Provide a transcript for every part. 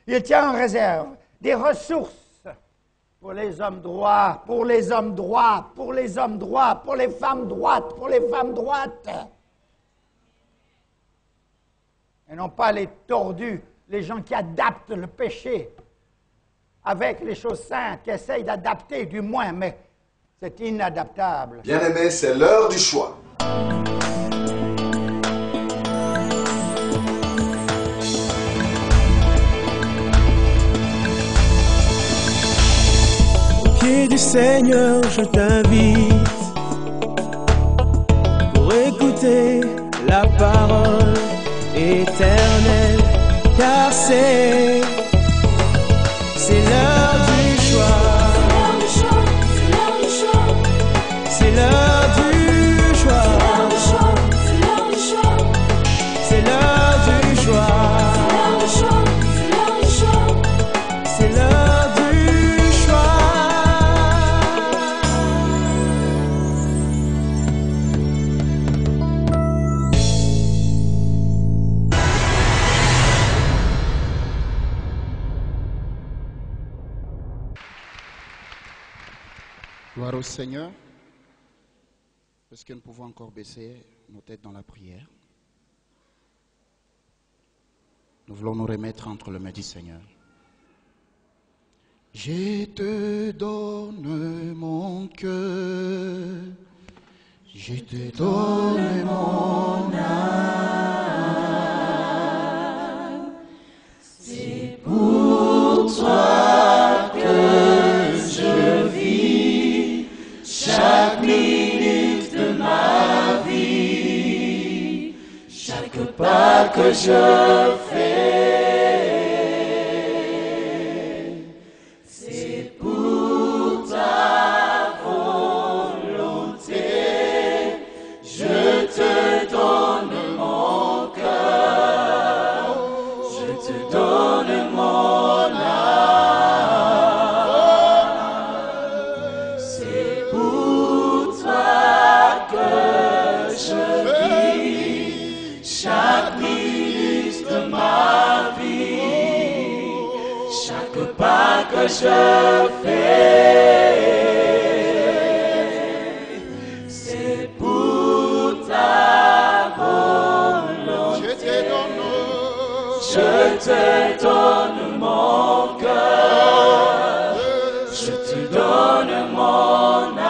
Il tient en réserve des ressources pour les hommes droits, pour les hommes droits, pour les hommes droits, pour les femmes droites, pour les femmes droites. Et non pas les tordus, les gens qui adaptent le péché avec les choses saintes, qui essayent d'adapter du moins, mais c'est inadaptable. Bien-aimés, c'est l'heure du choix. Au pied du Seigneur, je t'invite pour écouter la parole éternelle, car c'est l'heure du choix. C'est l'heure du choix. C'est l'heure du choix. C'est l'heure du choix. Gloire au Seigneur. Est-ce que nous pouvons encore baisser nos têtes dans la prière? Nous voulons nous remettre entre les mains du Seigneur. Je te donne mon cœur, je te donne mon âme. C'est pour toi que je vis chaque minute de ma vie, chaque pas que je fais. C'est pour ta volonté, je te donne mon cœur, je te donne mon âme. C'est pour toi que je vis chaque minute de ma vie, chaque pas que je fais. C'est pour ta volonté, je te donne mon cœur, je te donne mon âme.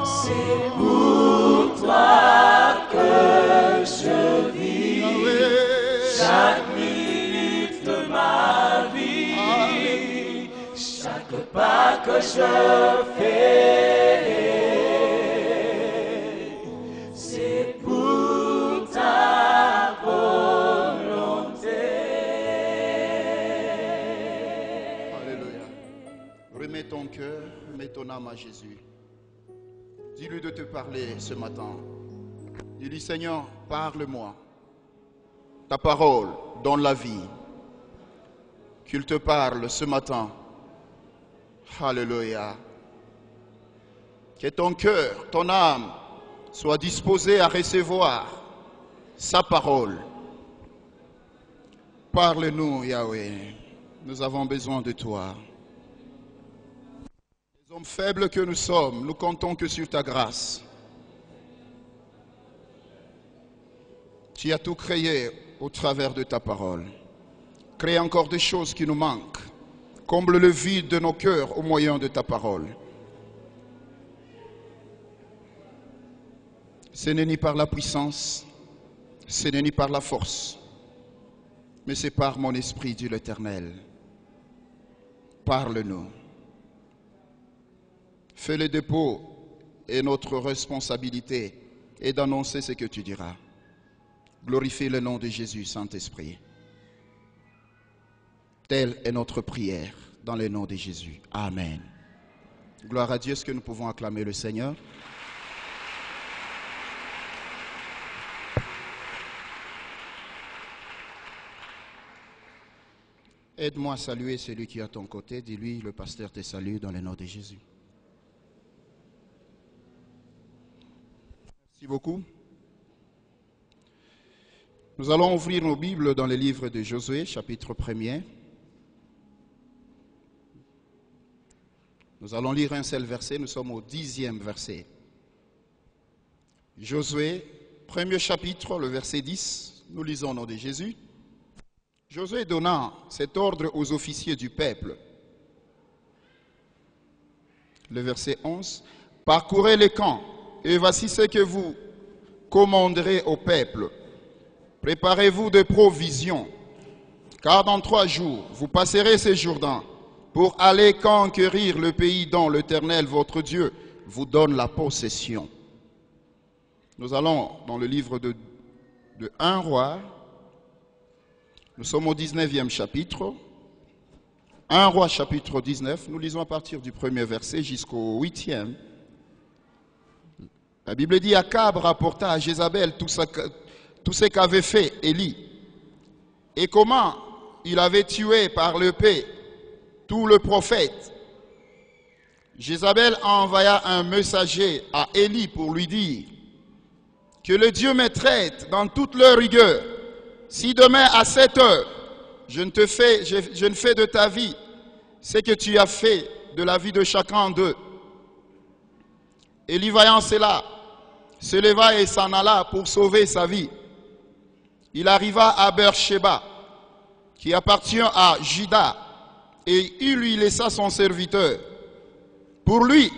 C'est pour toi que je vis chaque minute de ma vie, chaque pas que je fais. C'est pour ta volonté. Alléluia. Remets ton cœur, remets ton âme à Jésus. Dis-lui de te parler ce matin. Dis-lui, Seigneur, parle-moi. Ta parole donne la vie. Qu'il te parle ce matin. Alléluia. Que ton cœur, ton âme soit disposée à recevoir sa parole. Parle-nous, Yahweh. Nous avons besoin de toi. Les hommes faibles que nous sommes, nous comptons que sur ta grâce. Tu as tout créé au travers de ta parole. Crée encore des choses qui nous manquent. Comble le vide de nos cœurs au moyen de ta parole. Ce n'est ni par la puissance, ce n'est ni par la force, mais c'est par mon esprit, dit l'Éternel. Parle-nous. Fais le dépôt et notre responsabilité est d'annoncer ce que tu diras. Glorifie le nom de Jésus, Saint-Esprit. Telle est notre prière dans le nom de Jésus. Amen. Gloire à Dieu. Est-ce que nous pouvons acclamer le Seigneur? Aide-moi à saluer celui qui est à ton côté. Dis-lui, le pasteur te salue dans le nom de Jésus. Merci beaucoup. Nous allons ouvrir nos Bibles dans le livre de Josué, chapitre 1er. Nous allons lire un seul verset, nous sommes au 10e verset. Josué, premier chapitre, le verset 10, nous lisons au nom de Jésus. Josué donna cet ordre aux officiers du peuple. Le verset 11, parcourez les camps, et voici ce que vous commanderez au peuple. Préparez-vous de provisions, car dans 3 jours, vous passerez ce Jourdain pour aller conquérir le pays dont l'Éternel, votre Dieu, vous donne la possession. Nous allons dans le livre de 1 Roi. Nous sommes au 19e chapitre. 1 Roi chapitre 19. Nous lisons à partir du 1er verset jusqu'au 8e. La Bible dit, Akab rapporta à Jézabel tout ce qu'avait fait Élie et comment il avait tué par l'épée tout le prophète. Jézabel envoya un messager à Élie pour lui dire que le Dieu me traite dans toute leur rigueur. Si demain à 7 heures, je ne fais de ta vie ce que tu as fait de la vie de chacun d'eux. Élie, voyant cela, se leva et s'en alla pour sauver sa vie. Il arriva à Beersheba, qui appartient à Juda, et il lui laissa son serviteur. Pour lui,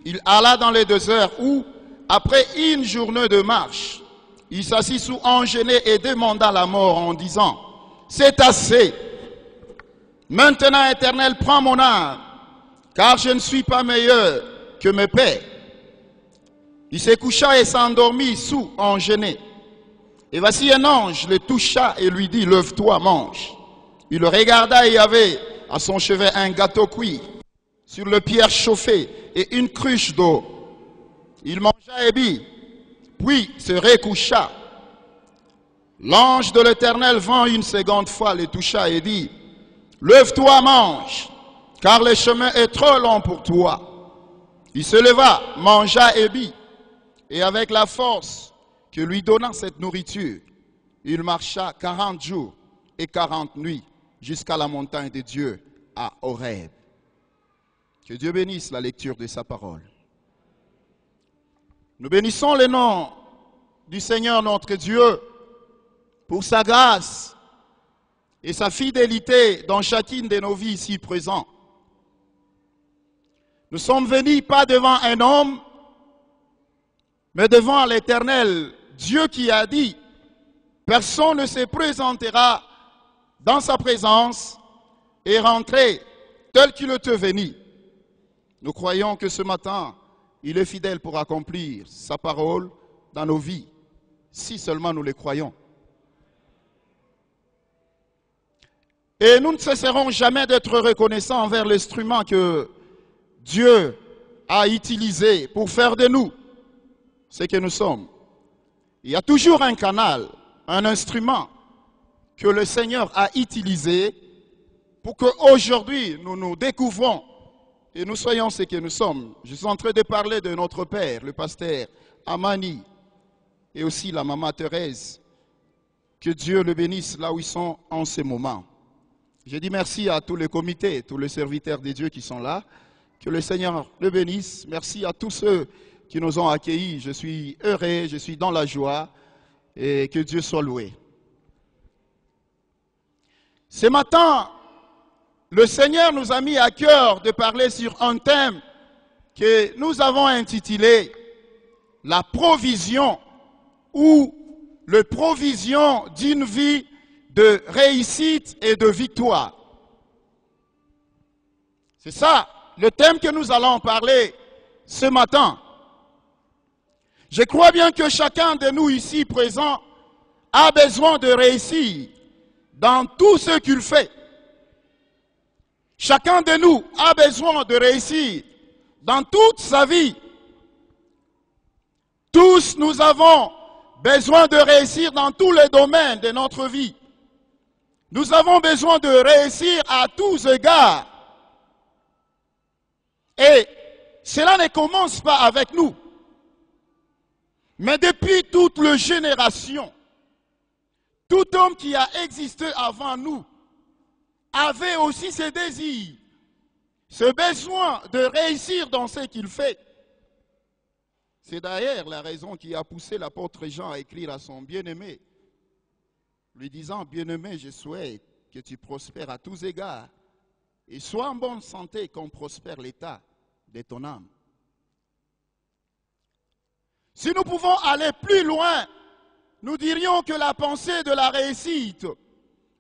il alla dans les déserts où, après une journée de marche, il s'assit sous un genêt et demanda la mort en disant, c'est assez. Maintenant, Éternel, prends mon âme, car je ne suis pas meilleur que mes pères. Il se coucha et s'endormit sous un genêt. Et voici un ange le toucha et lui dit, lève-toi, mange. Il le regarda et il y avait à son chevet un gâteau cuit, sur le pierre chauffé et une cruche d'eau. Il mangea et but, puis se recoucha. L'ange de l'Éternel vint une seconde fois, le toucha et dit, lève-toi, mange, car le chemin est trop long pour toi. Il se leva, mangea et but, et avec la force que lui donna cette nourriture, il marcha 40 jours et 40 nuits jusqu'à la montagne de Dieu à Horeb. Que Dieu bénisse la lecture de sa parole. Nous bénissons le nom du Seigneur notre Dieu pour sa grâce et sa fidélité dans chacune de nos vies ici présentes. Nous sommes venus pas devant un homme, mais devant l'Éternel, Dieu qui a dit, personne ne se présentera dans sa présence et rentrer tel qu'il était venu. Nous croyons que ce matin, il est fidèle pour accomplir sa parole dans nos vies, si seulement nous le croyons. Et nous ne cesserons jamais d'être reconnaissants envers l'instrument que Dieu a utilisé pour faire de nous ce que nous sommes. Il y a toujours un canal, un instrument que le Seigneur a utilisé pour qu'aujourd'hui nous nous découvrons et nous soyons ce que nous sommes. Je suis en train de parler de notre père, le pasteur Amani, et aussi la maman Thérèse. Que Dieu le bénisse là où ils sont en ce moment. Je dis merci à tous les comités, tous les serviteurs de Dieu qui sont là. Que le Seigneur le bénisse. Merci à tous ceux qui nous ont accueillis. Je suis heureux, je suis dans la joie et que Dieu soit loué. Ce matin, le Seigneur nous a mis à cœur de parler sur un thème que nous avons intitulé « La provision » ou « Le provision d'une vie de réussite et de victoire ». C'est ça le thème que nous allons parler ce matin. Je crois bien que chacun de nous ici présents a besoin de réussir dans tout ce qu'il fait. Chacun de nous a besoin de réussir dans toute sa vie. Tous nous avons besoin de réussir dans tous les domaines de notre vie. Nous avons besoin de réussir à tous égards. Et cela ne commence pas avec nous. Mais depuis toutes les générations, Tout homme qui a existé avant nous avait aussi ce désir, ce besoin de réussir dans ce qu'il fait. C'est d'ailleurs la raison qui a poussé l'apôtre Jean à écrire à son bien-aimé, lui disant, bien-aimé, je souhaite que tu prospères à tous égards et sois en bonne santé comme prospère l'état de ton âme. Si nous pouvons aller plus loin, nous dirions que la pensée de la réussite,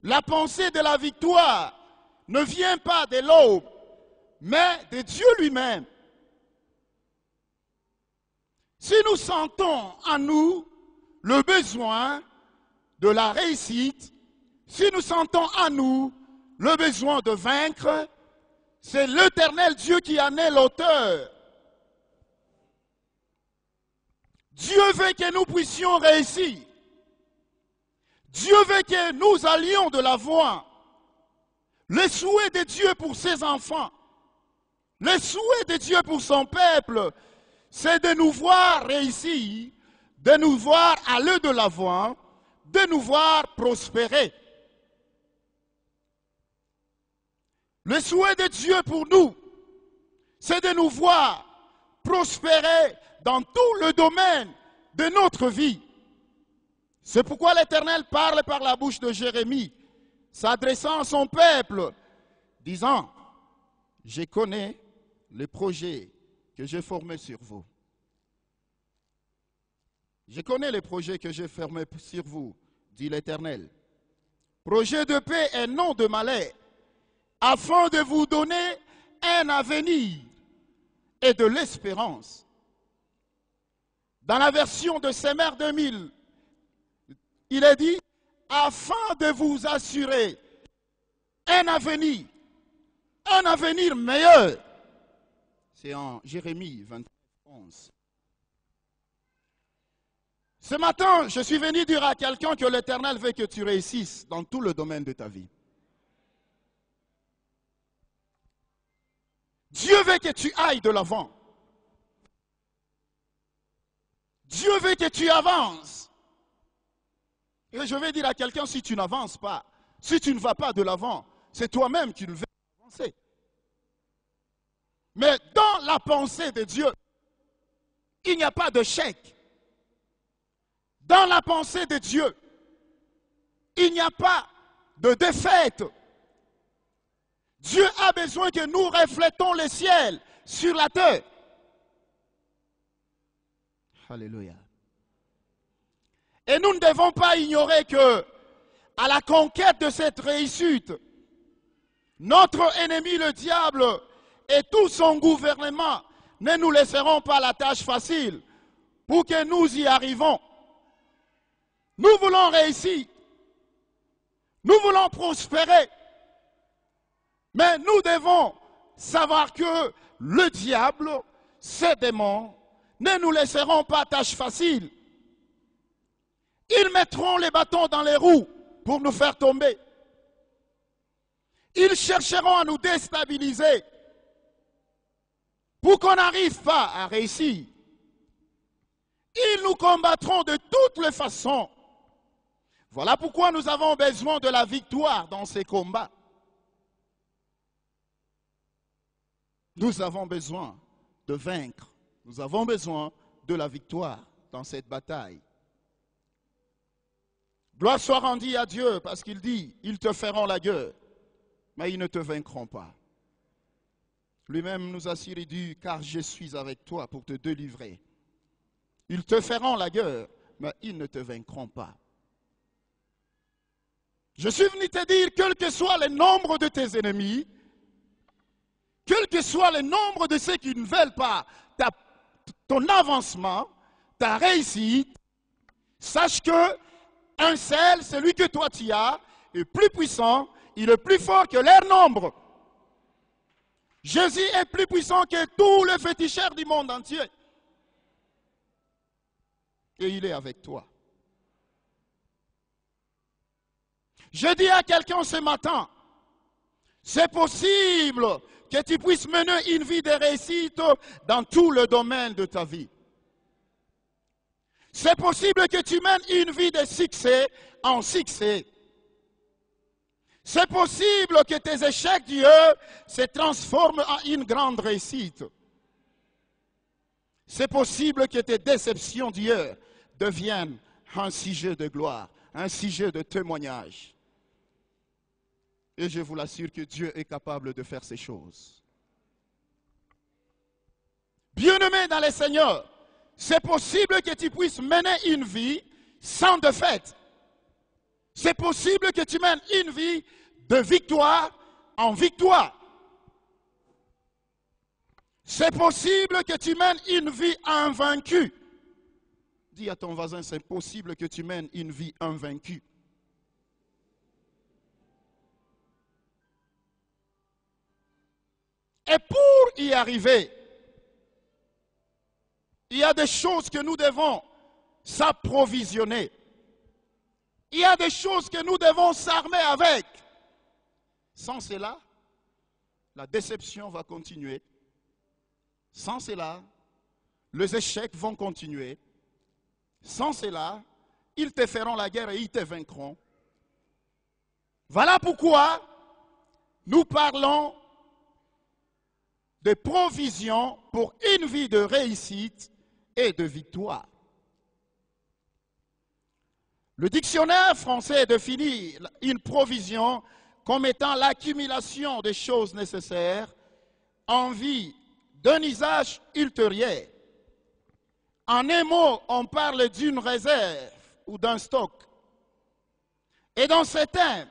la pensée de la victoire ne vient pas de l'aube, mais de Dieu lui-même. Si nous sentons en nous le besoin de la réussite, si nous sentons en nous le besoin de vaincre, c'est l'Éternel Dieu qui en est l'auteur. Dieu veut que nous puissions réussir. Dieu veut que nous allions de l'avant. Le souhait de Dieu pour ses enfants, le souhait de Dieu pour son peuple, c'est de nous voir réussir, de nous voir aller de l'avant, de nous voir prospérer. Le souhait de Dieu pour nous, c'est de nous voir prospérer dans tout le domaine de notre vie. C'est pourquoi l'Éternel parle par la bouche de Jérémie, s'adressant à son peuple, disant, « Je connais les projets que j'ai formés sur vous. Je connais les projets que j'ai formés sur vous, dit l'Éternel. Projet de paix et non de malheur, afin de vous donner un avenir et de l'espérance. » Dans la version de Semeur 2000, il est dit, afin de vous assurer un avenir meilleur. C'est en Jérémie 29, 11. Ce matin, je suis venu dire à quelqu'un que l'Éternel veut que tu réussisses dans tout le domaine de ta vie. Dieu veut que tu ailles de l'avant. Dieu veut que tu avances. Et je vais dire à quelqu'un, si tu n'avances pas, si tu ne vas pas de l'avant, c'est toi-même qui ne veux pas avancer. Mais dans la pensée de Dieu, il n'y a pas de chèque. Dans la pensée de Dieu, il n'y a pas de défaite. Dieu a besoin que nous reflétons le ciel sur la terre. Alléluia. Et nous ne devons pas ignorer que, à la conquête de cette réussite, notre ennemi, le diable, et tout son gouvernement ne nous laisseront pas la tâche facile pour que nous y arrivons. Nous voulons réussir. Nous voulons prospérer. Mais nous devons savoir que le diable, ses démons, ne nous laisseront pas tâche facile. Ils mettront les bâtons dans les roues pour nous faire tomber. Ils chercheront à nous déstabiliser pour qu'on n'arrive pas à réussir. Ils nous combattront de toutes les façons. Voilà pourquoi nous avons besoin de la victoire dans ces combats. Nous avons besoin de vaincre. Nous avons besoin de la victoire dans cette bataille. Gloire soit rendue à Dieu parce qu'il dit, ils te feront la guerre, mais ils ne te vaincront pas. Lui-même nous assure, il dit, car je suis avec toi pour te délivrer. Ils te feront la guerre, mais ils ne te vaincront pas. Je suis venu te dire, quel que soit le nombre de tes ennemis, quel que soit le nombre de ceux qui ne veulent pas ton avancement, ta réussite, sache que un seul, celui que toi tu as, est plus puissant, il est plus fort que leur nombre. Jésus est plus puissant que tous les féticheurs du monde entier. Et il est avec toi. Je dis à quelqu'un ce matin, c'est possible que tu puisses mener une vie de réussite dans tout le domaine de ta vie. C'est possible que tu mènes une vie de succès en succès. C'est possible que tes échecs, Dieu, se transforment en une grande réussite. C'est possible que tes déceptions, Dieu, deviennent un sujet de gloire, un sujet de témoignage. Et je vous l'assure que Dieu est capable de faire ces choses. Bien-aimé dans le Seigneur, c'est possible que tu puisses mener une vie sans défaite. C'est possible que tu mènes une vie de victoire en victoire. C'est possible que tu mènes une vie invaincue. Dis à ton voisin, c'est possible que tu mènes une vie invaincue. Et pour y arriver, il y a des choses que nous devons s'approvisionner. Il y a des choses que nous devons s'armer avec. Sans cela, la déception va continuer. Sans cela, les échecs vont continuer. Sans cela, ils te feront la guerre et ils te vaincront. Voilà pourquoi nous parlons de provision pour une vie de réussite et de victoire. Le dictionnaire français définit une provision comme étant l'accumulation des choses nécessaires en vue d'un usage ultérieur. En un mot, on parle d'une réserve ou d'un stock. Et dans ce terme,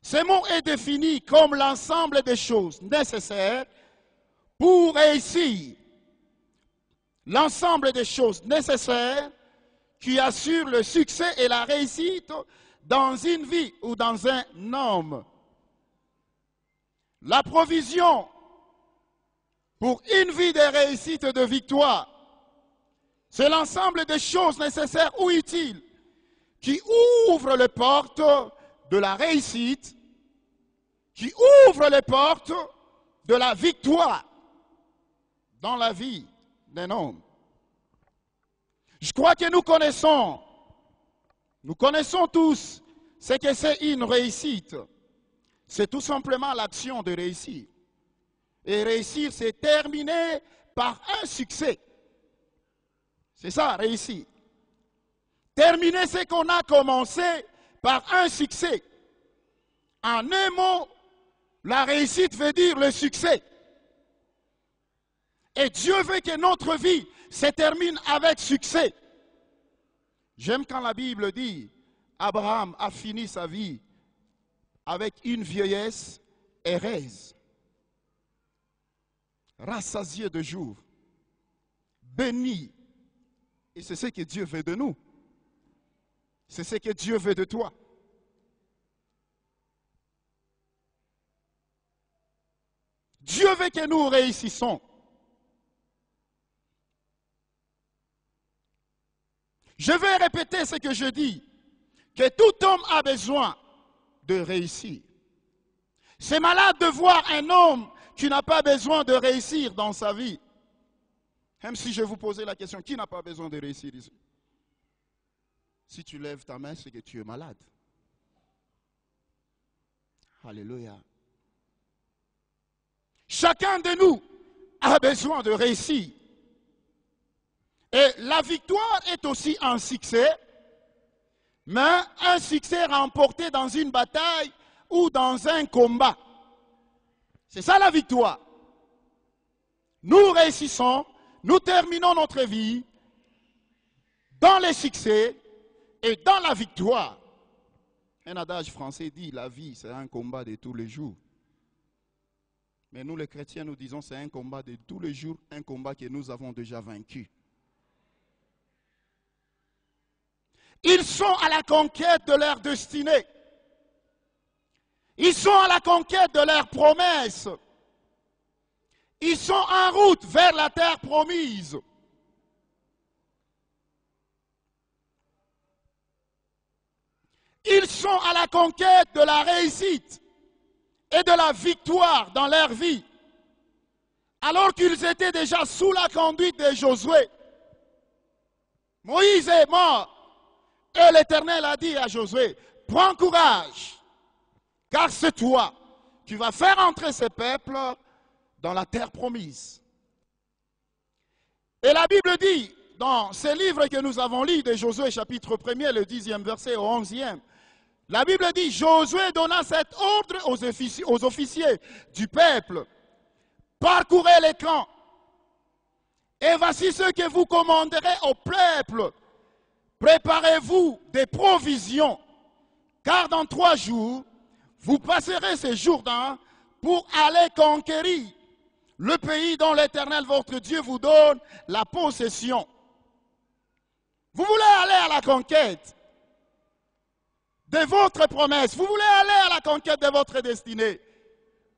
ce mot est défini comme l'ensemble des choses nécessaires pour réussir. L'ensemble des choses nécessaires qui assurent le succès et la réussite dans une vie ou dans un homme. La provision pour une vie de réussite et de victoire, c'est l'ensemble des choses nécessaires ou utiles qui ouvrent les portes de la réussite, qui ouvrent les portes de la victoire dans la vie d'un homme. Je crois que nous connaissons tous ce que c'est une réussite. C'est tout simplement l'action de réussir. Et réussir, c'est terminer par un succès. C'est ça, réussir. Terminer ce qu'on a commencé par un succès. En un mot, la réussite veut dire le succès. Et Dieu veut que notre vie se termine avec succès. J'aime quand la Bible dit, Abraham a fini sa vie avec une vieillesse heureuse, rassasié de jours, béni. Et c'est ce que Dieu veut de nous. C'est ce que Dieu veut de toi. Dieu veut que nous réussissons. Je vais répéter ce que je dis, que tout homme a besoin de réussir. C'est malade de voir un homme qui n'a pas besoin de réussir dans sa vie. Même si je vous posais la question, qui n'a pas besoin de réussir ici? Si tu lèves ta main, c'est que tu es malade. Alléluia. Chacun de nous a besoin de réussir. Et la victoire est aussi un succès, mais un succès remporté dans une bataille ou dans un combat. C'est ça la victoire. Nous réussissons, nous terminons notre vie dans les succès et dans la victoire. Un adage français dit, la vie c'est un combat de tous les jours. Mais nous les chrétiens, nous disons c'est un combat de tous les jours, un combat que nous avons déjà vaincu. Ils sont à la conquête de leur destinée. Ils sont à la conquête de leurs promesses. Ils sont en route vers la terre promise. Ils sont à la conquête de la réussite et de la victoire dans leur vie. Alors qu'ils étaient déjà sous la conduite de Josué. Moïse est mort. Et l'Éternel a dit à Josué, prends courage, car c'est toi qui vas faire entrer ces peuples dans la terre promise. Et la Bible dit, dans ces livres que nous avons lus de Josué, chapitre 1er, le 10e verset au 11e, la Bible dit, Josué donna cet ordre aux officiers du peuple. Parcourez les camps. Et voici ce que vous commanderez au peuple. Préparez-vous des provisions, car dans 3 jours, vous passerez ce Jourdain pour aller conquérir le pays dont l'Éternel, votre Dieu, vous donne la possession. Vous voulez aller à la conquête de votre promesse. Vous voulez aller à la conquête de votre destinée.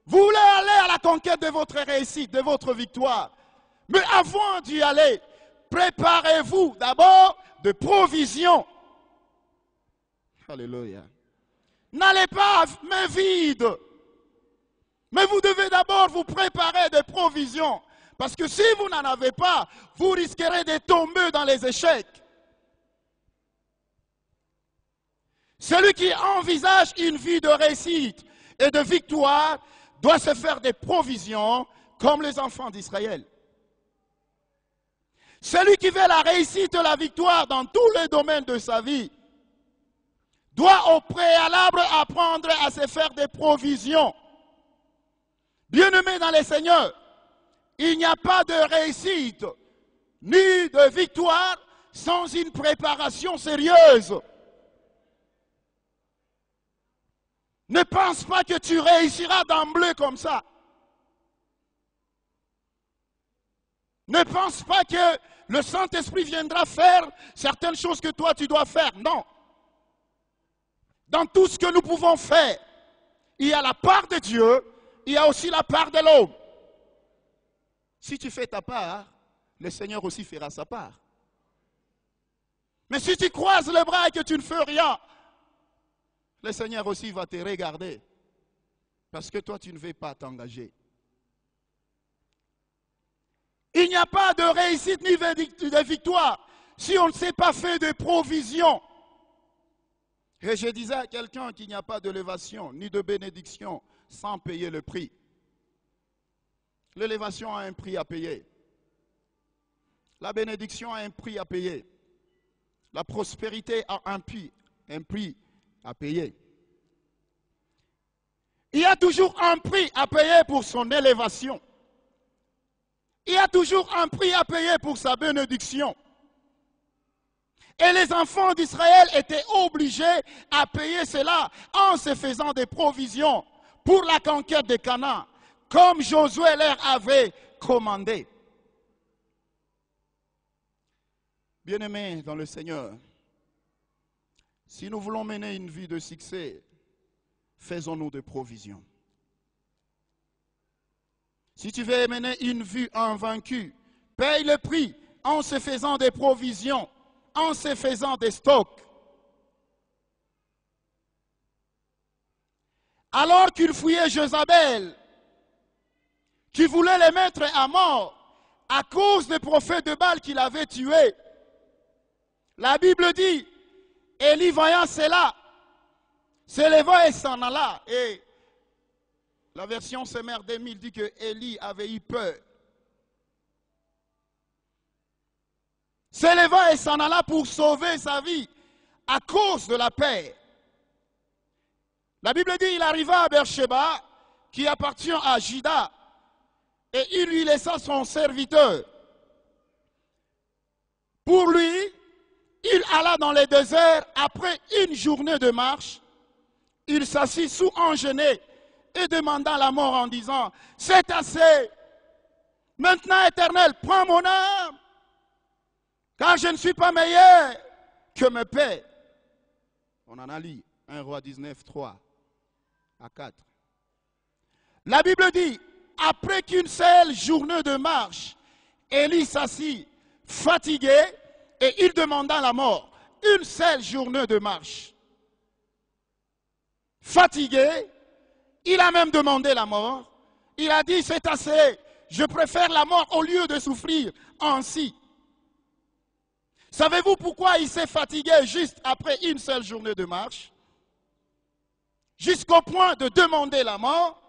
Vous voulez aller à la conquête de votre réussite, de votre victoire. Mais avant d'y aller, préparez-vous d'abord de provisions. Alléluia. N'allez pas main vide. Mais vous devez d'abord vous préparer des provisions. Parce que si vous n'en avez pas, vous risquerez de tomber dans les échecs. Celui qui envisage une vie de réussite et de victoire doit se faire des provisions comme les enfants d'Israël. Celui qui veut la réussite et la victoire dans tous les domaines de sa vie doit au préalable apprendre à se faire des provisions. Bien-aimés dans les Seigneurs, il n'y a pas de réussite ni de victoire sans une préparation sérieuse. Ne pense pas que tu réussiras d'emblée comme ça. Ne pense pas que le Saint-Esprit viendra faire certaines choses que toi tu dois faire. Non. Dans tout ce que nous pouvons faire, il y a la part de Dieu, il y a aussi la part de l'homme. Si tu fais ta part, le Seigneur aussi fera sa part. Mais si tu croises les bras et que tu ne fais rien, le Seigneur aussi va te regarder. Parce que toi, tu ne veux pas t'engager. Il n'y a pas de réussite ni de victoire si on ne s'est pas fait de provisions. Et je disais à quelqu'un qu'il n'y a pas d'élévation ni de bénédiction sans payer le prix. L'élévation a un prix à payer. La bénédiction a un prix à payer. La prospérité a un prix à payer. Il y a toujours un prix à payer pour son élévation. Il y a toujours un prix à payer pour sa bénédiction. Et les enfants d'Israël étaient obligés à payer cela en se faisant des provisions pour la conquête de Canaan, comme Josué leur avait commandé. Bien-aimés dans le Seigneur, si nous voulons mener une vie de succès, faisons-nous des provisions. Si tu veux mener une vie invaincue, paye le prix en se faisant des provisions, en se faisant des stocks. Alors qu'il fouillait Jézabel, qui voulait les mettre à mort à cause des prophètes de Baal qu'il avait tués, la Bible dit, Élie voyant cela, se leva et s'en alla. Et la version Semeur 2000 dit que Élie avait eu peur. Se leva et s'en alla pour sauver sa vie à cause de la paix. La Bible dit il arriva à Beersheba, qui appartient à Juda, et il lui laissa son serviteur. Pour lui, il alla dans le désert après une journée de marche. Il s'assit sous un genêt et demanda la mort en disant, c'est assez. Maintenant, Éternel, prends mon âme, car je ne suis pas meilleur que mes pères. On en a lu 1 Roi 19, 3 à 4. La Bible dit, après qu'une seule journée de marche, Élie s'assit, fatigué, et il demanda la mort. Une seule journée de marche. Fatigué, il a même demandé la mort. Il a dit, c'est assez, je préfère la mort au lieu de souffrir ainsi. Savez-vous pourquoi il s'est fatigué juste après une seule journée de marche? Jusqu'au point de demander la mort,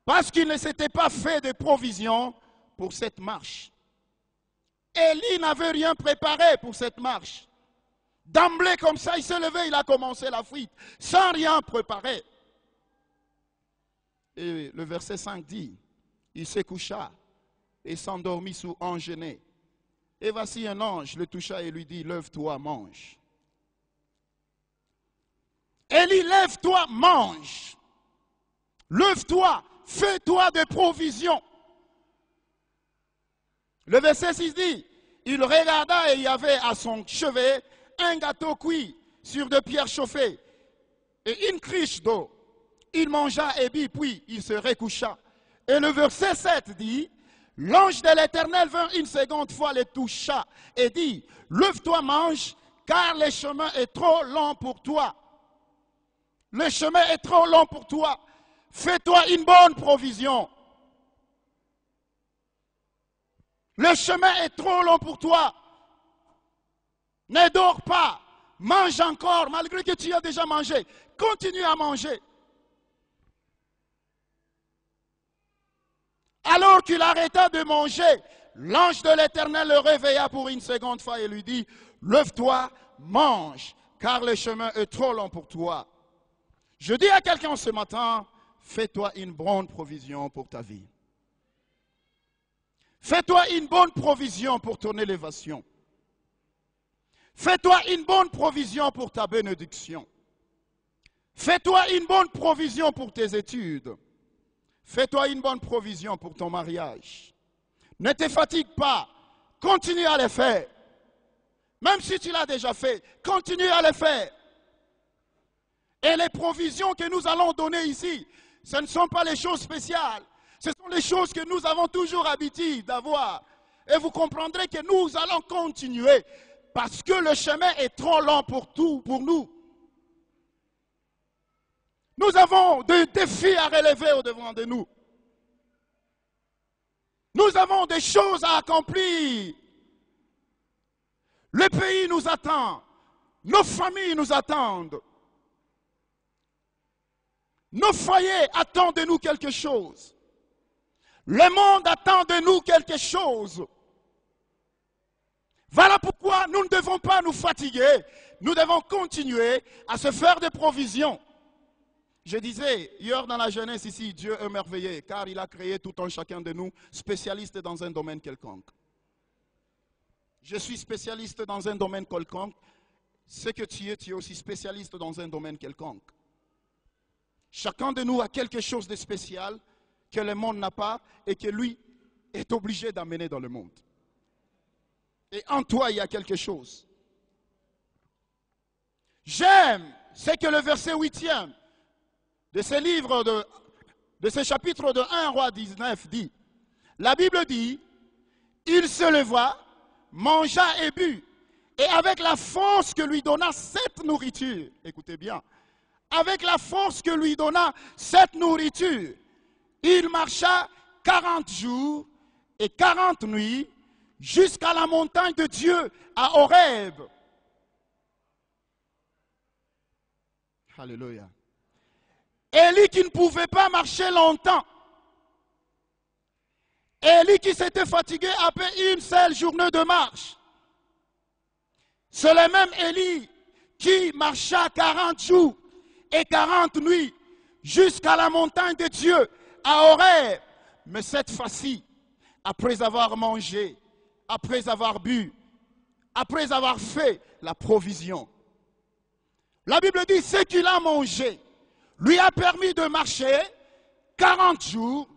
parce qu'il ne s'était pas fait de provisions pour cette marche. Élie n'avait rien préparé pour cette marche. D'emblée comme ça, il s'est levé, il a commencé la fuite, sans rien préparer. Et le verset 5 dit, il se coucha et s'endormit sous un genet. Et voici un ange le toucha et lui dit, lève-toi, mange. Élie, lève-toi, mange. Lève-toi, fais-toi des provisions. Le verset 6 dit, il regarda et il y avait à son chevet un gâteau cuit sur de pierres chauffées et une cruche d'eau. Il mangea et but, puis il se recoucha. Et le verset 7 dit, l'ange de l'Éternel vint une seconde fois, le toucha et dit, lève-toi, mange, car le chemin est trop long pour toi. Le chemin est trop long pour toi. Fais-toi une bonne provision. Le chemin est trop long pour toi. Ne dors pas. Mange encore, malgré que tu as déjà mangé. Continue à manger. Alors qu'il arrêta de manger, l'ange de l'Éternel le réveilla pour une seconde fois et lui dit, lève-toi, mange, car le chemin est trop long pour toi. Je dis à quelqu'un ce matin, fais-toi une bonne provision pour ta vie. Fais-toi une bonne provision pour ton élévation. Fais-toi une bonne provision pour ta bénédiction. Fais-toi une bonne provision pour tes études. Fais-toi une bonne provision pour ton mariage. Ne te fatigue pas. Continue à le faire. Même si tu l'as déjà fait, continue à le faire. Et les provisions que nous allons donner ici, ce ne sont pas les choses spéciales. Ce sont les choses que nous avons toujours l'habitude d'avoir. Et vous comprendrez que nous allons continuer parce que le chemin est trop long pour nous. Nous avons des défis à relever au-devant de nous. Nous avons des choses à accomplir. Le pays nous attend. Nos familles nous attendent. Nos foyers attendent de nous quelque chose. Le monde attend de nous quelque chose. Voilà pourquoi nous ne devons pas nous fatiguer. Nous devons continuer à se faire des provisions. Je disais, hier dans la jeunesse ici, Dieu est merveilleux, car il a créé tout un chacun de nous spécialiste dans un domaine quelconque. Je suis spécialiste dans un domaine quelconque. Ce que tu es aussi spécialiste dans un domaine quelconque. Chacun de nous a quelque chose de spécial que le monde n'a pas et que lui est obligé d'amener dans le monde. Et en toi, il y a quelque chose. J'aime ce que le verset 8e de ce livre, de ce chapitre de 1 roi 19 dit. La Bible dit, il se leva, mangea et but, et avec la force que lui donna cette nourriture, écoutez bien, avec la force que lui donna cette nourriture, il marcha 40 jours et 40 nuits jusqu'à la montagne de Dieu à Horeb. Alléluia. Élie qui ne pouvait pas marcher longtemps. Élie qui s'était fatigué après une seule journée de marche. C'est le même Élie qui marcha 40 jours et 40 nuits jusqu'à la montagne de Dieu à Horeb. Mais cette fois-ci, après avoir mangé, après avoir bu, après avoir fait la provision. La Bible dit, ce qu'il a mangé lui a permis de marcher 40 jours,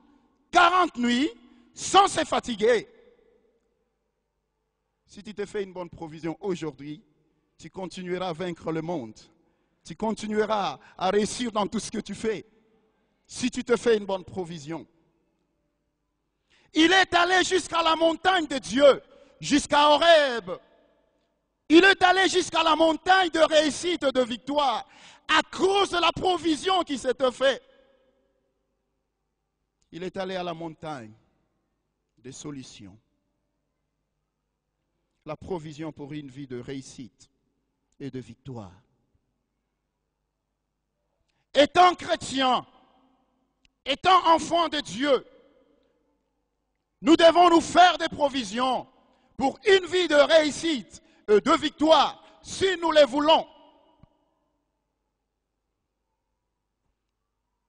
40 nuits, sans se fatiguer. Si tu te fais une bonne provision aujourd'hui, tu continueras à vaincre le monde. Tu continueras à réussir dans tout ce que tu fais. Si tu te fais une bonne provision. Il est allé jusqu'à la montagne de Dieu, jusqu'à Horeb. Il est allé jusqu'à la montagne de réussite, de victoire, à cause de la provision qui s'était faite. Il est allé à la montagne des solutions. la provision pour une vie de réussite et de victoire. Étant chrétien, étant enfant de Dieu, nous devons nous faire des provisions pour une vie de réussite et de victoire, si nous les voulons.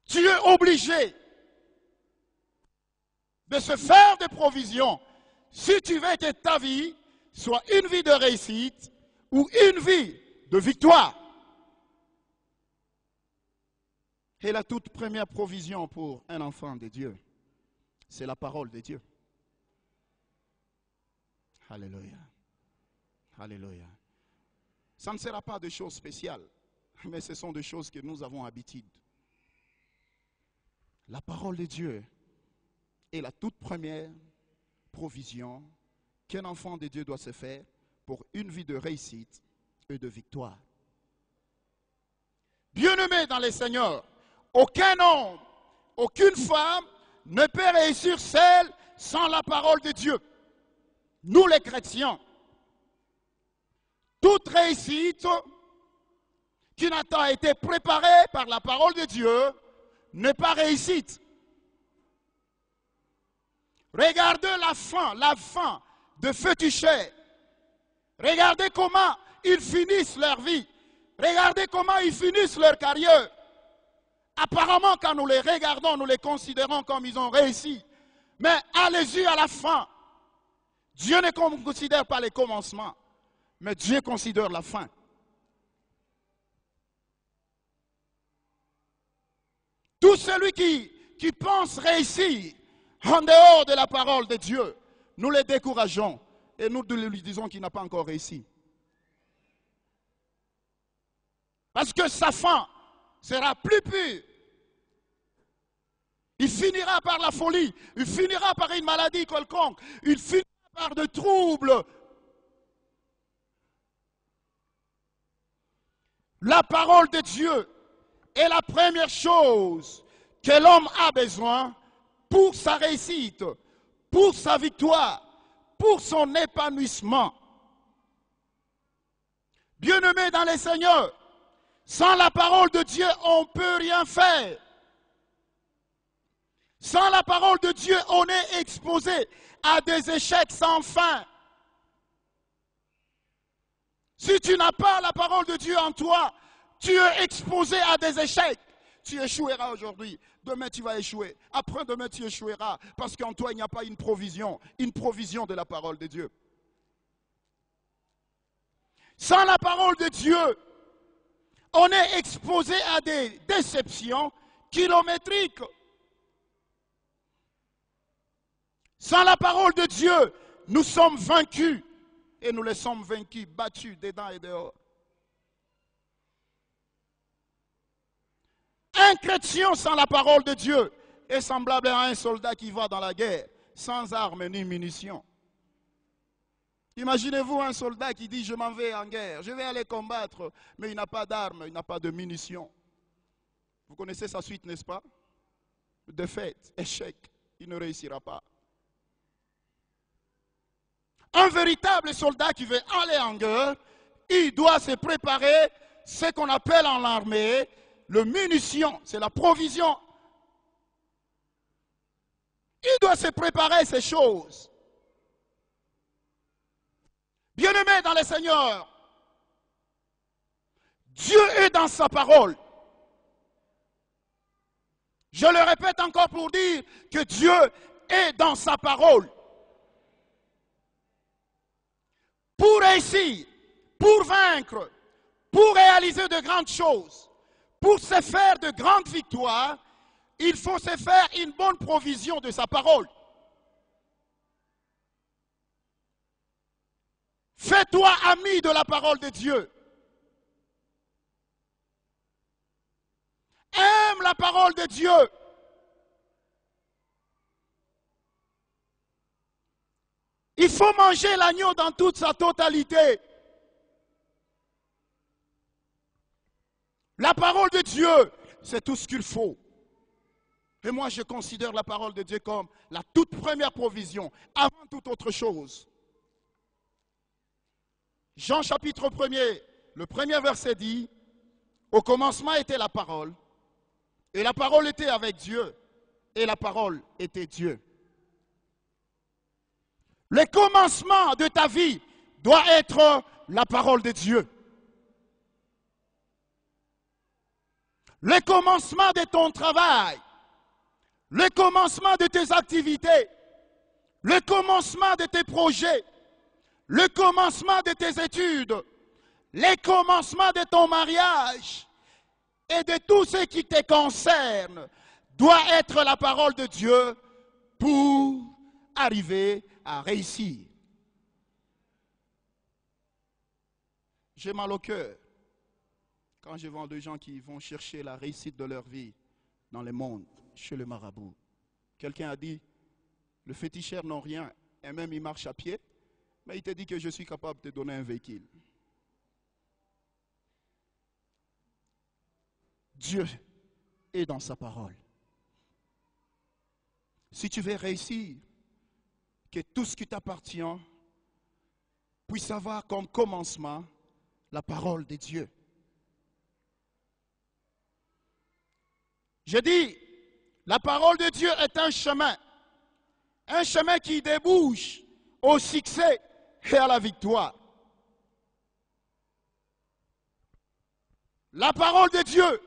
Tu es obligé de se faire des provisions si tu veux que ta vie soit une vie de réussite ou une vie de victoire. Et la toute première provision pour un enfant de Dieu, c'est la parole de Dieu. Alléluia. Alléluia. Ça ne sera pas de choses spéciales, mais ce sont des choses que nous avons habitude. La parole de Dieu est la toute première provision qu'un enfant de Dieu doit se faire pour une vie de réussite et de victoire. Bien-aimés dans les Seigneurs, aucun homme, aucune femme ne peut réussir seul sans la parole de Dieu. Nous les chrétiens, toute réussite qui n'a pas été préparée par la parole de Dieu n'est pas réussite. Regardez la fin de féticheurs. Regardez comment ils finissent leur vie. Regardez comment ils finissent leur carrière. Apparemment, quand nous les regardons, nous les considérons comme ils ont réussi. Mais allez-y à la fin. Dieu ne considère pas les commencements, mais Dieu considère la fin. Tout celui qui pense réussir en dehors de la parole de Dieu, nous les décourageons et nous lui disons qu'il n'a pas encore réussi. Parce que sa fin sera plus pure. Il finira par la folie, il finira par une maladie quelconque, il finira par des troubles. La parole de Dieu est la première chose que l'homme a besoin pour sa réussite, pour sa victoire, pour son épanouissement. Bien-aimés dans les Seigneurs, sans la parole de Dieu, on ne peut rien faire. Sans la parole de Dieu, on est exposé à des échecs sans fin. Si tu n'as pas la parole de Dieu en toi, tu es exposé à des échecs. Tu échoueras aujourd'hui. Demain, tu vas échouer. Après-demain, tu échoueras. Parce qu'en toi, il n'y a pas une provision de la parole de Dieu. Sans la parole de Dieu, on est exposé à des déceptions kilométriques. Sans la parole de Dieu, nous sommes vaincus. Et nous les sommes vaincus, battus dedans et dehors. Un chrétien sans la parole de Dieu est semblable à un soldat qui va dans la guerre sans armes ni munitions. Imaginez-vous un soldat qui dit « je m'en vais en guerre, je vais aller combattre », mais il n'a pas d'armes, il n'a pas de munitions. Vous connaissez sa suite, n'est-ce pas? Défaite, échec, il ne réussira pas. Un véritable soldat qui veut aller en guerre, il doit se préparer, ce qu'on appelle en l'armée, le munition, c'est la provision. Il doit se préparer ces choses. Bien-aimés dans le Seigneur, Dieu est dans sa parole. Je le répète encore pour dire que Dieu est dans sa parole. Pour réussir, pour vaincre, pour réaliser de grandes choses, pour se faire de grandes victoires, il faut se faire une bonne provision de sa parole. Fais-toi ami de la parole de Dieu. Aime la parole de Dieu. Il faut manger l'agneau dans toute sa totalité. La parole de Dieu, c'est tout ce qu'il faut. Et moi, je considère la parole de Dieu comme la toute première provision, avant toute autre chose. Jean chapitre 1er, le premier verset dit, au commencement était la parole, et la parole était avec Dieu, et la parole était Dieu. Le commencement de ta vie doit être la parole de Dieu. Le commencement de ton travail, le commencement de tes activités, le commencement de tes projets, le commencement de tes études, le commencement de ton mariage et de tout ce qui te concerne doit être la parole de Dieu pour arriver à réussir. J'ai mal au cœur quand je vois des gens qui vont chercher la réussite de leur vie dans le monde, chez le marabout. Quelqu'un a dit, le féticheur n'a rien, et même il marche à pied, mais il te dit que je suis capable de te donner un véhicule. Dieu est dans sa parole. Si tu veux réussir, que tout ce qui t'appartient puisse avoir comme commencement la parole de Dieu. Je dis, la parole de Dieu est un chemin qui débouche au succès et à la victoire. La parole de Dieu,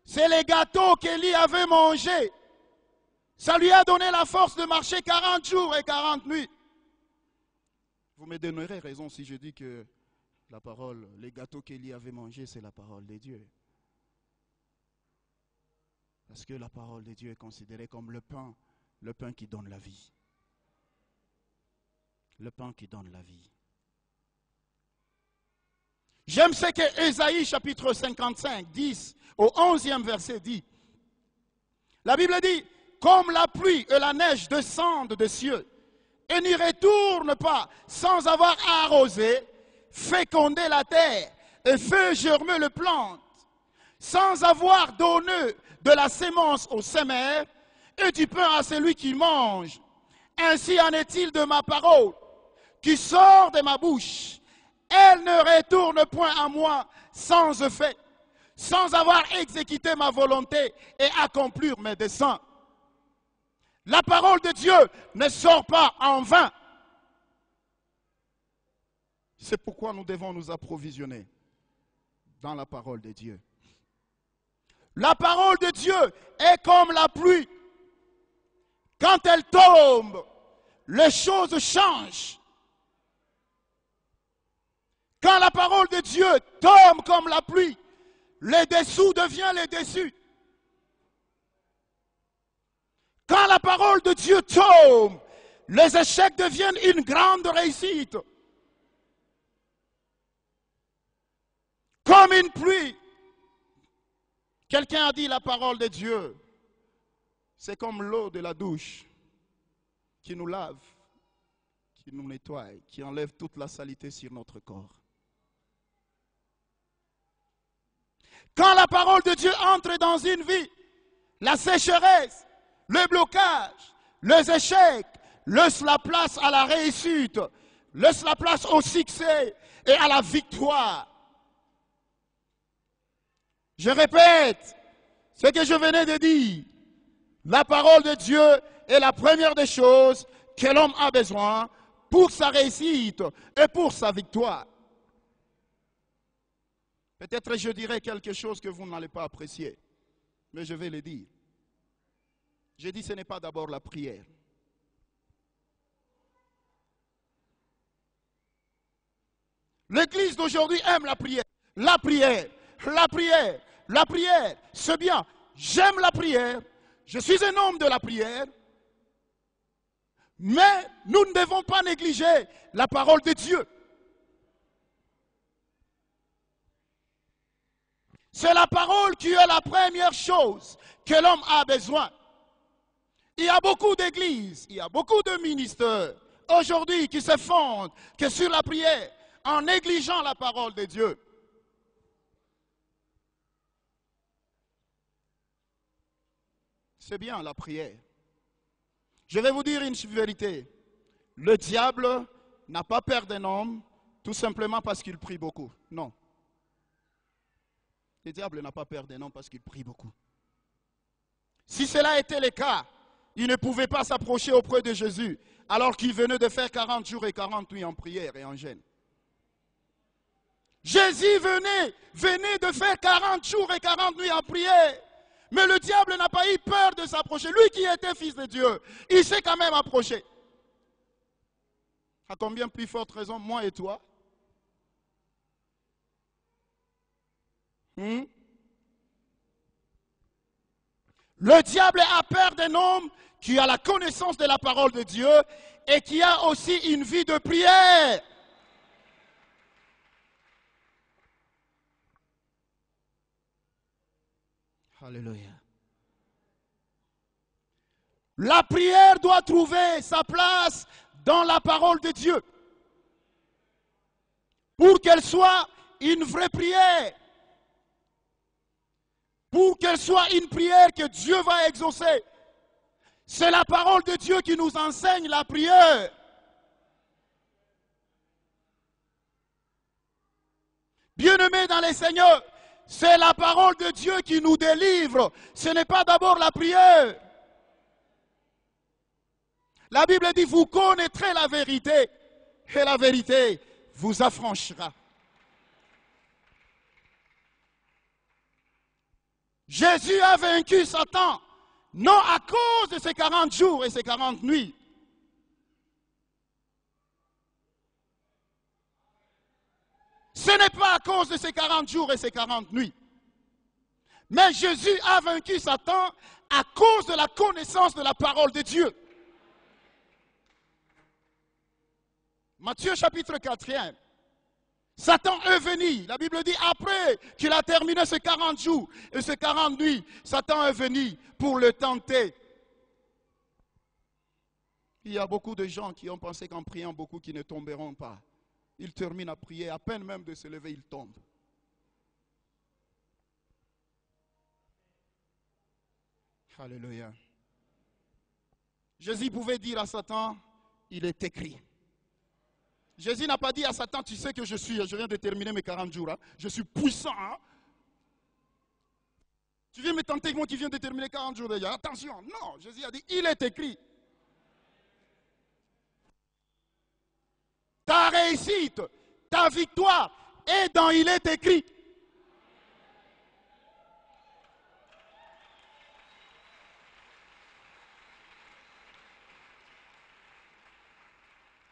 c'est les gâteaux qu'Élie avait mangés. Ça lui a donné la force de marcher 40 jours et 40 nuits. Vous me donnerez raison si je dis que la parole, les gâteaux qu'Élie avait mangés, c'est la parole de Dieu. Parce que la parole de Dieu est considérée comme le pain qui donne la vie. Le pain qui donne la vie. J'aime ce que Ésaïe chapitre 55, 10 au 11e verset dit. La Bible dit, comme la pluie et la neige descendent des cieux et n'y retournent pas sans avoir arrosé, fécondé la terre et fait germer le plante, sans avoir donné de la sémence au semeur et du pain à celui qui mange. Ainsi en est-il de ma parole qui sort de ma bouche. Elle ne retourne point à moi sans effet, sans avoir exécuté ma volonté et accomplir mes desseins. La parole de Dieu ne sort pas en vain. C'est pourquoi nous devons nous approvisionner dans la parole de Dieu. La parole de Dieu est comme la pluie. Quand elle tombe, les choses changent. Quand la parole de Dieu tombe comme la pluie, les dessous deviennent les dessus. Quand la parole de Dieu tombe, les échecs deviennent une grande réussite. Comme une pluie. Quelqu'un a dit la parole de Dieu, c'est comme l'eau de la douche qui nous lave, qui nous nettoie, qui enlève toute la saleté sur notre corps. Quand la parole de Dieu entre dans une vie, la sécheresse, le blocage, les échecs, laisse la place à la réussite, laisse la place au succès et à la victoire. Je répète ce que je venais de dire. La parole de Dieu est la première des choses que l'homme a besoin pour sa réussite et pour sa victoire. Peut-être je dirai quelque chose que vous n'allez pas apprécier, mais je vais le dire. J'ai dit ce n'est pas d'abord la prière. L'église d'aujourd'hui aime la prière. La prière, la prière, la prière, c'est bien. J'aime la prière. Je suis un homme de la prière. Mais nous ne devons pas négliger la parole de Dieu. C'est la parole qui est la première chose que l'homme a besoin. Il y a beaucoup d'églises, il y a beaucoup de ministères aujourd'hui qui se fondent que sur la prière en négligeant la parole de Dieu. C'est bien la prière. Je vais vous dire une vérité. Le diable n'a pas peur d'un homme Tout simplement parce qu'il prie beaucoup. Non. Le diable n'a pas peur des noms parce qu'il prie beaucoup. Si cela était le cas, il ne pouvait pas s'approcher auprès de Jésus alors qu'il venait de faire 40 jours et 40 nuits en prière et en jeûne. Jésus venait de faire 40 jours et 40 nuits en prière. Mais le diable n'a pas eu peur de s'approcher. Lui qui était fils de Dieu, il s'est quand même approché. À combien plus forte raison, moi et toi? Le diable a peur d'un homme qui a la connaissance de la parole de Dieu et qui a aussi une vie de prière. Alléluia. La prière doit trouver sa place dans la parole de Dieu pour qu'elle soit une vraie prière. Pour qu'elle soit une prière que Dieu va exaucer. C'est la parole de Dieu qui nous enseigne la prière. Bien-aimés dans les Seigneurs, c'est la parole de Dieu qui nous délivre. Ce n'est pas d'abord la prière. La Bible dit, vous connaîtrez la vérité et la vérité vous affranchira. Jésus a vaincu Satan, non à cause de ses 40 jours et ses 40 nuits. Ce n'est pas à cause de ces 40 jours et ces 40 nuits. Mais Jésus a vaincu Satan à cause de la connaissance de la parole de Dieu. Matthieu chapitre 4. Satan est venu. La Bible dit après qu'il a terminé ces 40 jours et ces 40 nuits, Satan est venu pour le tenter. Il y a beaucoup de gens qui ont pensé qu'en priant beaucoup qui ne tomberont pas. Ils terminent à prier, à peine même de se lever, ils tombent. Alléluia. Jésus pouvait dire à Satan, il est écrit. Jésus n'a pas dit à Satan, tu sais que je viens de terminer mes 40 jours, hein, je suis puissant. Hein. Tu viens me tenter, moi qui viens de terminer 40 jours déjà, attention. Non, Jésus a dit, il est écrit. Ta réussite, ta victoire est dans il est écrit.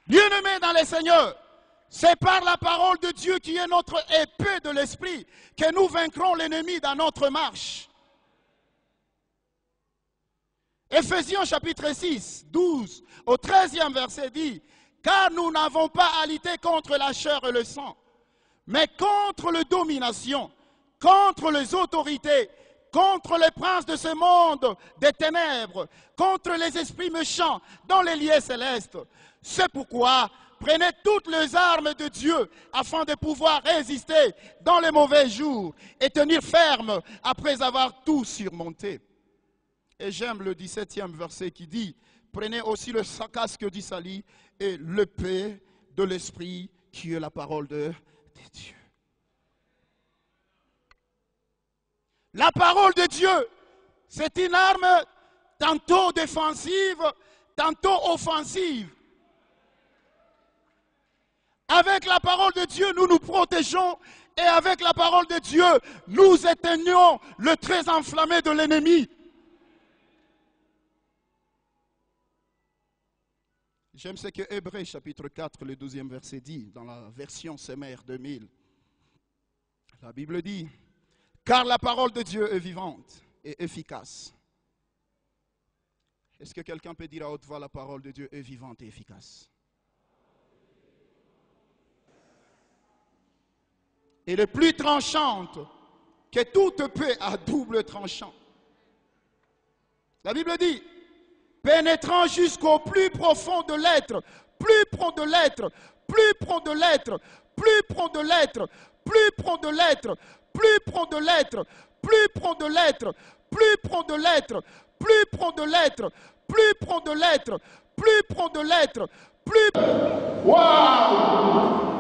Bien-aimés dans les Seigneurs, c'est par la parole de Dieu qui est notre épée de l'esprit que nous vaincrons l'ennemi dans notre marche. Éphésiens chapitre 6, 12 au 13e verset dit, car nous n'avons pas à lutter contre la chair et le sang, mais contre les dominations, contre les autorités, contre les princes de ce monde des ténèbres, contre les esprits méchants dans les lieux célestes. C'est pourquoi prenez toutes les armes de Dieu afin de pouvoir résister dans les mauvais jours et tenir ferme après avoir tout surmonté. Et j'aime le 17e verset qui dit, prenez aussi le casque du salut et l'épée de l'esprit qui est la parole de Dieu. La parole de Dieu, c'est une arme tantôt défensive, tantôt offensive. Avec la parole de Dieu, nous nous protégeons et avec la parole de Dieu, nous éteignons le trait enflammé de l'ennemi. J'aime ce que Hébreux chapitre 4, le 12e verset dit, dans la version Semer 2000. La Bible dit, car la parole de Dieu est vivante et efficace. Est-ce que quelqu'un peut dire à haute voix, la parole de Dieu est vivante et efficace? Et le plus tranchante que toute épée à double tranchant. La Bible dit, pénétrant jusqu'au plus profond de l'être, plus près de l'être, plus près de l'être, plus près de l'être, plus près de l'être, plus près de l'être, plus près de l'être, plus près de l'être, plus près de l'être, plus près de l'être, plus près de l'être, plus. Waouh!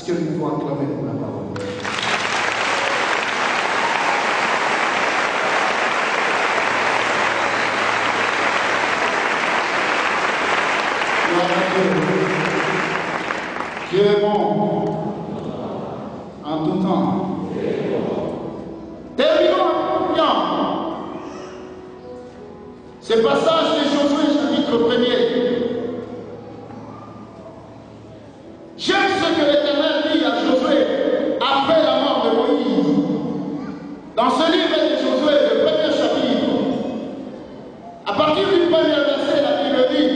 Est-ce que tu dois acclamer pour la parole? Dieu est bon en tout temps. Terminons bien. Ce passage de Josué, chapitre 1er. J'aime ce que l'Éternel dit à Josué après la mort de Moïse. Dans ce livre de Josué, le premier chapitre, à partir du premier verset, la Bible dit: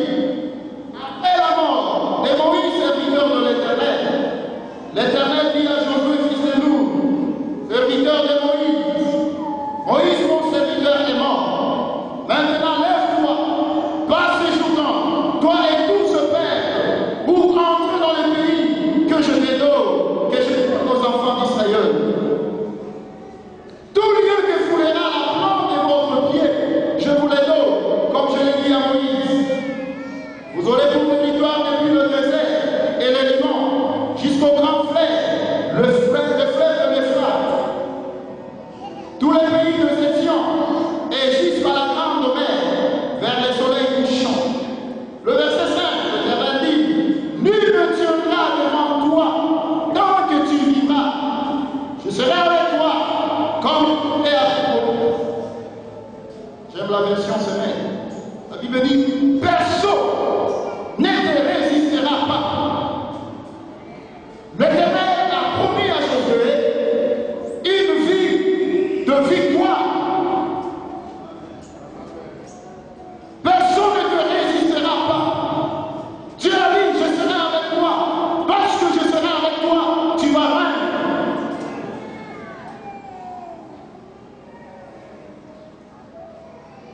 après la mort de Moïse, serviteur de l'Éternel, l'Éternel dit à Josué, fils de Nun, serviteur de Moïse: Moïse, mon serviteur, est mort. Maintenant, lève-toi, passe ce Jourdain, toi et tout ce peuple, pour entrer dans le pays que je te donne, que je donne aux enfants d'Israël. Tout lieu que foulera la plante de votre pied, je vous le donne, comme je l'ai dit à Moïse. Vous aurez pour territoire depuis le désert et le Liban, jusqu'au grand fleuve, le fleuve de l'Euphrate. Tous les pays de Sétion et jusqu'à la grande mer, vers le soleil couchant. Le verset 5, l'Éternel dit: nul ne tiendra devant toi tant que tu vivras. Je serai avec toi comme et avec moi. J'aime la version semaine. La Bible dit: personne ne te résistera pas. L'Éternel a promis à Josué une vie de victoire. Personne ne te résistera pas. Dieu a dit: je serai avec toi. Parce que je serai avec toi, tu vas vaincre.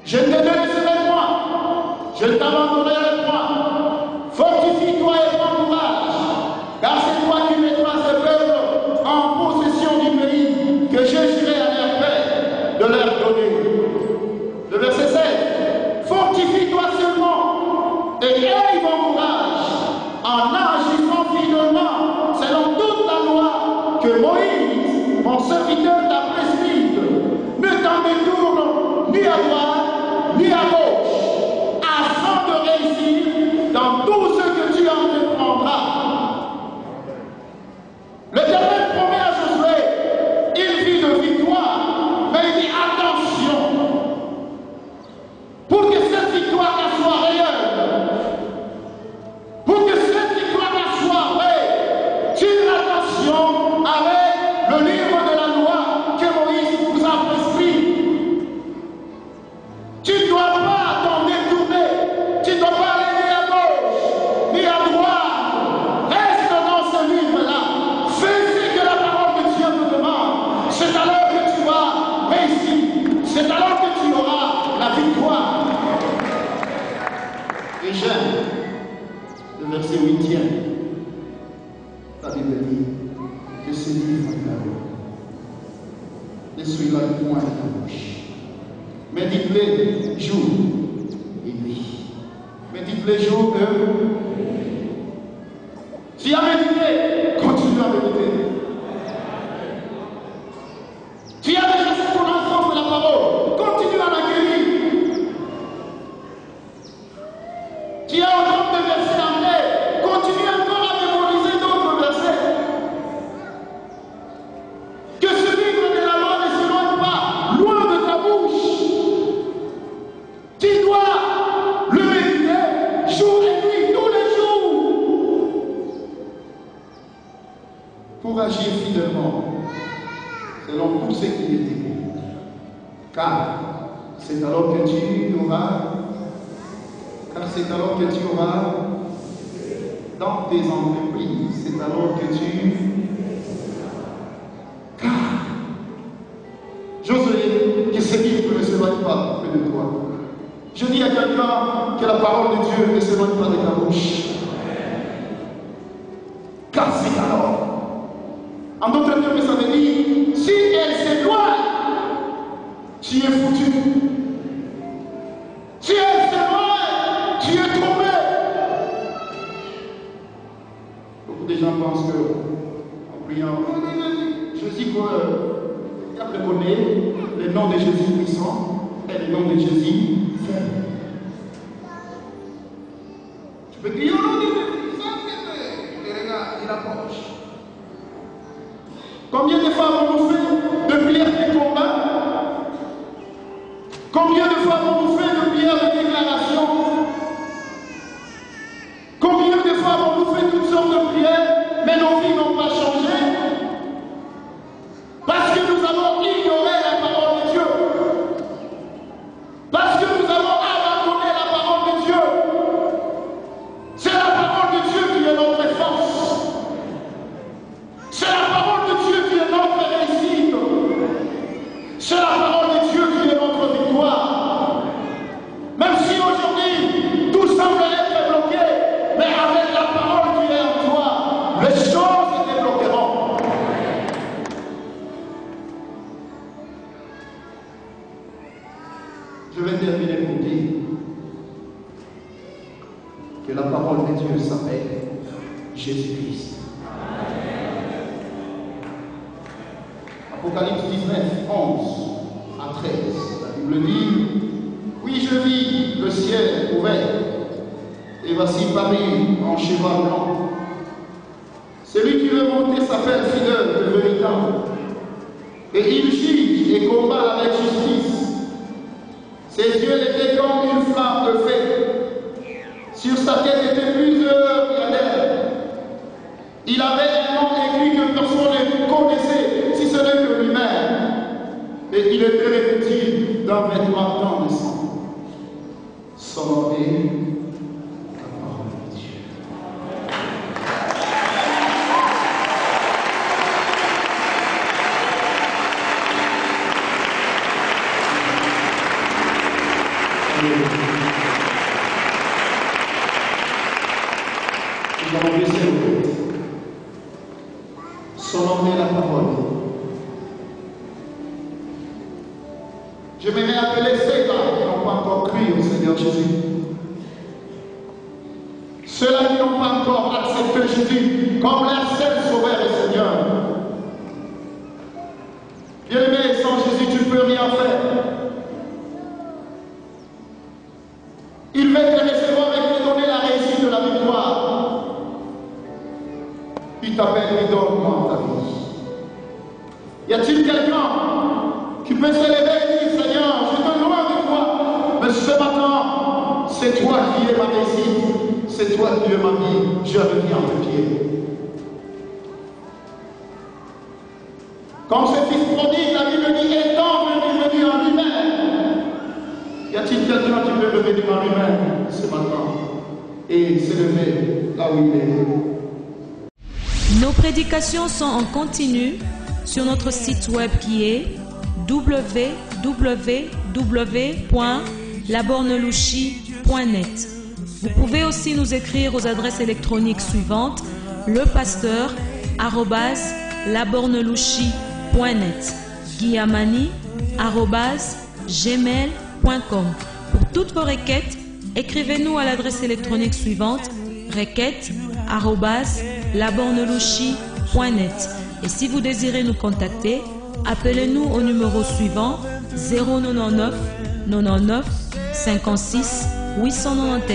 Je ne te laisserai point. Je ne t'abandonnerai point. Fortifie-toi et prends courage, car c'est toi qui mettras ce peuple en possession du pays que je jurai à leur père de leur donner. Le verset 7. Fortifie-toi seulement et aie bon courage en agissant fidèlement selon toute la loi que Moïse, mon serviteur, t'a prescrite. Ne t'en détourne ni à droite ni à gauche, afin de réussir dans tout ce que tu entreprendras. L'Éternel promet à Josué une vie de victoire, mais il dit: attention, pour que cette victoire soit réelle, pour que cette victoire soit vraie, tire attention avec le livre de la loi que Moïse vous a prescrit. Tu ne dois pas t'en détourner, tu ne dois pas aller ni à gauche, ni à droite. Reste dans ce livre-là. Fais ce que la parole de Dieu te demande. C'est alors que tu vas réussir. C'est alors que tu auras la victoire. Et j'aime le verset 8e. La Bible dit que ce livre est là. Ne suis là point à ta bouche. Médite-les jour et nuit. Médite-les jour et nuit. Tu as médité, continue à méditer. Tu as déjà fait ton enfance de la parole, continue à l'acquérir. Tu as encore des versets en tête, continue encore à mémoriser d'autres versets. Que ce livre de la loi ne s'éloigne pas loin de ta bouche. Tu dois le méditer jour et nuit, tous les jours, pour agir fidèlement selon tout ce qui est écrit. Car c'est alors que tu auras, dans tes entreprises, c'est alors que car Josué, que ce livre ne s'éloigne pas près de toi. Je dis à quelqu'un que la parole de Dieu ne s'éloigne pas de ta bouche. Car c'est alors. En d'autres termes, ça veut dire, si elle s'éloigne, tu es foutu. Si elle s'éloigne, tu es tombé. Beaucoup de gens pensent que Oui, Jésus, le connaît, le nom de Jésus puissant et le nom de Jésus faible. Tu peux crier au nom de Jésus, il approche. Combien de fois avons-nous fait de prières de combat? Combien de fois avons-nous fait de prières de déclaration? Combien de fois avons-nous fait toutes sortes de prières, mais nos vies n'ont pas changé? Parce que nous avons ignoré la parole de Dieu. Parce que nous avons abandonné la parole de Dieu. C'est la parole de Dieu qui est notre force. C'est la parole de Dieu qui est notre réussite. C'est la parole de Dieu qui est notre victoire. Même si aujourd'hui tout semble être bloqué, mais avec la parole qui est en toi, les choses se débloqueront. Je vais terminer pour dire que la parole de Dieu s'appelle Jésus-Christ. Apocalypse 19, 11 à 13. La Bible dit: oui, je vis le ciel ouvert, et voici parmi en cheval blanc. Celui qui veut monter s'appelle fidèle et véritable, et il juge et combat avec justice. Ses yeux étaient comme une flamme de feu. Sur sa tête étaient plusieurs diadèmes. Il avait un nom écrit que personne ne connaissait, si ce n'est que lui-même. Et il était revêtu d'un vêtement blanc de sang. Son nom est la parole de Dieu. Nous allons baisser le tête. Son nom est la parole. Je m'aimerais appeler ceux-là qui n'ont pas encore cru au Seigneur Jésus. Ceux-là qui n'ont pas encore accepté Jésus comme leur seul sauveur et Seigneur. Bien-aimé, sans Jésus, tu ne peux rien faire. Il veut te recevoir et te donner la réussite de la victoire. Il t'appelle et donne-moi ta vie. Y a-t-il quelqu'un qui peut se lever et dire: Seigneur, je te loin de toi, mais ce matin, c'est toi qui es ma réussite, c'est toi qui es ma vie, je reviens à tes pieds. Comme ce fils prodigue, la Bible dit: étant venu en lui-même. Y a-t-il quelqu'un qui peut revenir en lui-même ce matin et se lever là où il est? Nos prédications sont en continu sur notre site web qui est www.labornelouchi.net. Vous pouvez aussi nous écrire aux adresses électroniques suivantes: lepasteur@labornelouchi.net, guillamani@gmail.com. Pour toutes vos requêtes, écrivez-nous à l'adresse électronique suivante: requêtes@labornelouchi.net. Et si vous désirez nous contacter, appelez-nous au numéro suivant: 099 99 56 891.